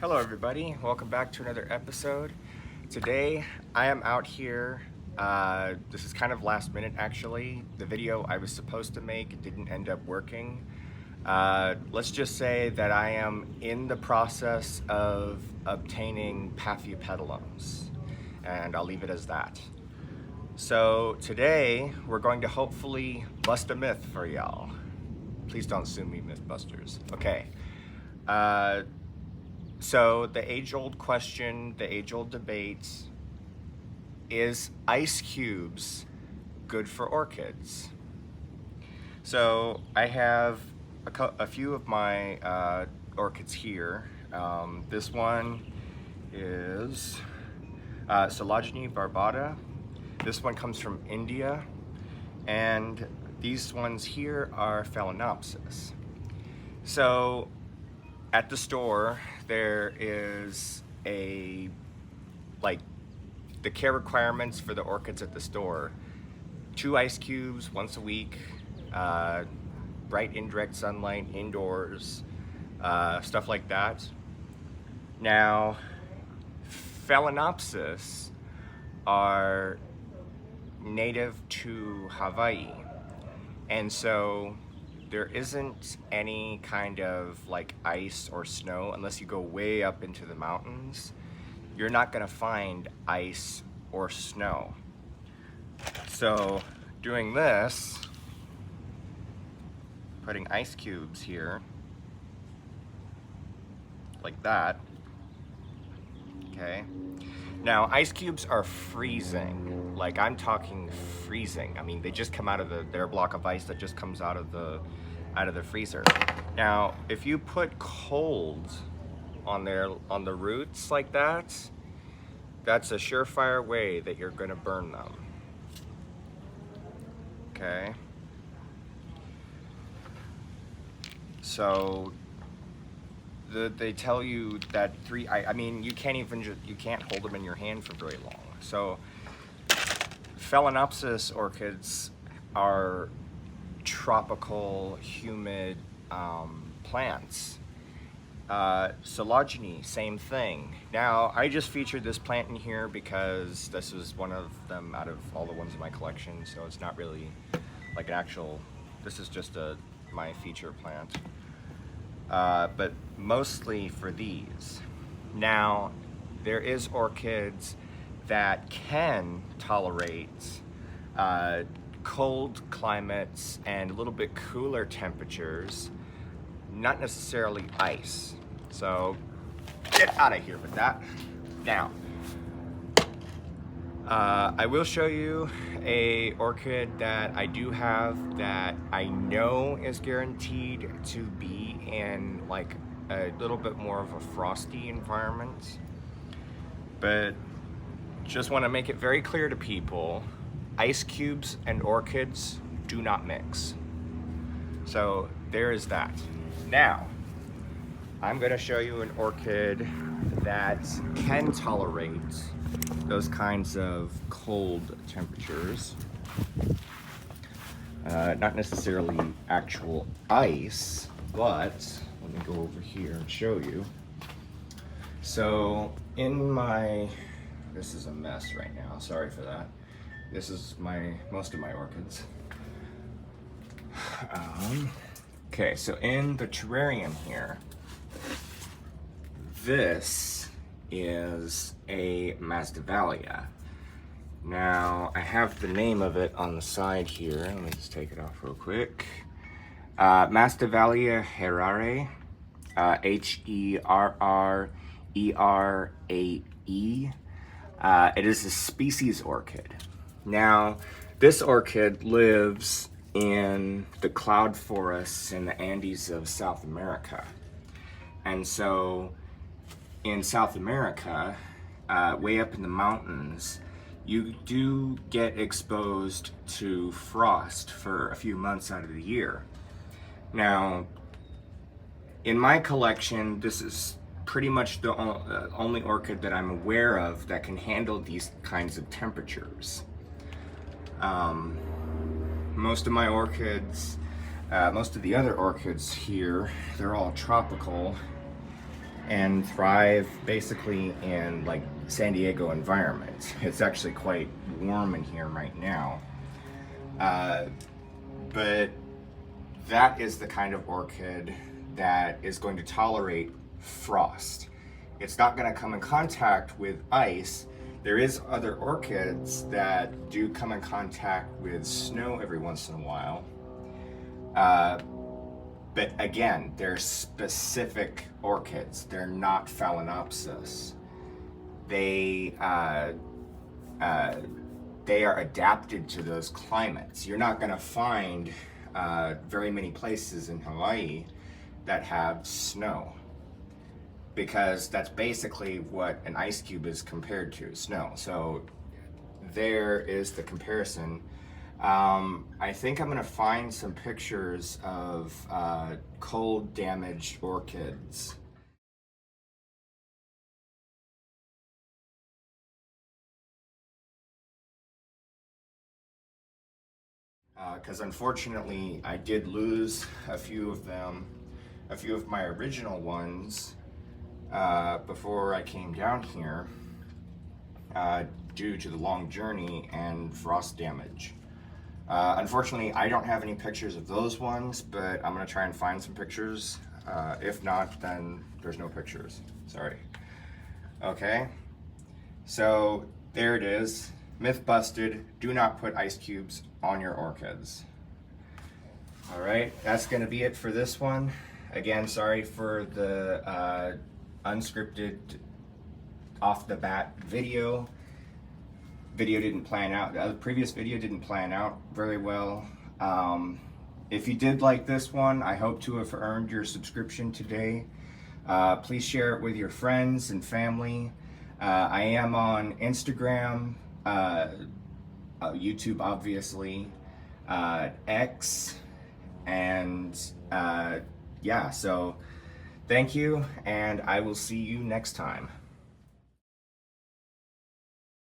Hello everybody, welcome back to another episode. Today I am out here, this is kind of last minute actually. The video I was supposed to make didn't end up working. Let's just say that I am in the process of obtaining Paphiopedilums, and I'll leave it as that. So today we're going to hopefully bust a myth for y'all. Please don't sue me, Mythbusters. Okay. So the age-old question, the age-old debate, is ice cubes good for orchids? So I have a few of my orchids here. This one is Coleogyne barbata. This one comes from India, and these ones here are Phalaenopsis. So at the store, there is the care requirements for the orchids at the store: 2 ice cubes once a week, bright indirect sunlight indoors, stuff like that. Now, Phalaenopsis are native to Hawaii, and so there isn't any kind of like ice or snow unless you go way up into the mountains. You're not gonna find ice or snow. So doing this, putting ice cubes here, like that, okay? Now, ice cubes are freezing. Like, I'm talking freezing. I mean, they just come out of they're a block of ice that just comes out of the freezer. Now, if you put cold on the roots like that, that's a surefire way that you're gonna burn them. Okay? So they tell you that I mean, you can't hold them in your hand for very long. So Phalaenopsis orchids are tropical, humid plants. Coleogyne, same thing. Now, I just featured this plant in here because this was one of them out of all the ones in my collection, so it's not really like an actual, this is just my feature plant. But mostly for these. Now, there is orchids that can tolerate cold climates and a little bit cooler temperatures, not necessarily ice. So get out of here with that. Now, I will show you a orchid that I do have that I know is guaranteed to be in like a little bit more of a frosty environment, but just want to make it very clear to people, ice cubes and orchids do not mix. So there is that. Now, I'm going to show you an orchid that can tolerate those kinds of cold temperatures. Not necessarily actual ice, but let me go over here and show you. So this is a mess right now, sorry for that. This is most of my orchids. Okay, so in the terrarium here, this is a Masdevallia. Now, I have the name of it on the side here. Let me just take it off real quick. Masdevallia herrerae, Herrerae. It is a species orchid. Now, this orchid lives in the cloud forests in the Andes of South America. And so in South America, way up in the mountains, you do get exposed to frost for a few months out of the year. Now, in my collection, this is pretty much the only orchid that I'm aware of that can handle these kinds of temperatures. Most of my orchids, most of the other orchids here, they're all tropical, and thrive basically in like San Diego environments. It's actually quite warm in here right now. But that is the kind of orchid that is going to tolerate frost. It's not going to come in contact with ice. There is other orchids that do come in contact with snow every once in a while. But again, they're specific orchids. They're not Phalaenopsis. They are adapted to those climates. You're not going to find very many places in Hawaii that have snow, because that's basically what an ice cube is compared to, snow. So there is the comparison. I think I'm gonna find some pictures of cold damaged orchids. Because unfortunately I did lose a few of them, a few of my original ones before I came down here due to the long journey and frost damage. Unfortunately, I don't have any pictures of those ones, but I'm gonna try and find some pictures. If not, then there's no pictures. Sorry. Okay, so there it is. Myth busted. Do not put ice cubes on your orchids. All right, that's gonna be it for this one. Again, sorry for the unscripted, off the bat video. Video didn't plan out. The previous video didn't plan out very well. If you did like this one, I hope to have earned your subscription today. Please share it with your friends and family. I am on Instagram, YouTube obviously, X, and yeah, so thank you, and I will see you next time.